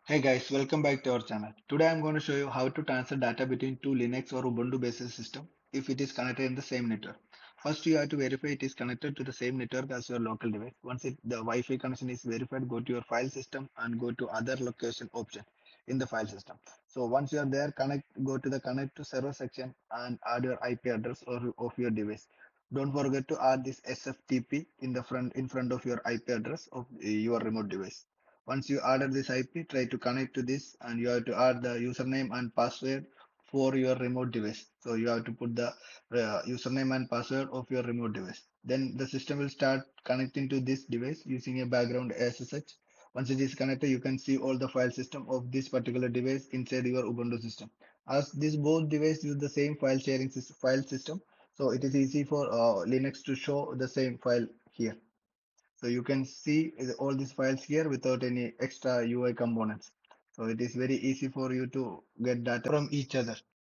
Hey guys, welcome back to our channel. Today I'm going to show you how to transfer data between two Linux or Ubuntu based system if it is connected in the same network. First you have to verify it is connected to the same network as your local device. The Wi-Fi connection is verified, go to your file system and go to other location option in the file system. So once you are there, go to the connect to server section and add your IP address of your device. Don't forget to add this SFTP in front of your IP address of your remote device. Once you added this IP, try to connect to this and you have to add the username and password for your remote device. So you have to put the username and password of your remote device. Then the system will start connecting to this device using a background SSH. Once it is connected, you can see all the file system of this particular device inside your Ubuntu system. As this both devices use the same file system, so it is easy for Linux to show the same file here. So you can see all these files here without any extra UI components. So it is very easy for you to get data from each other.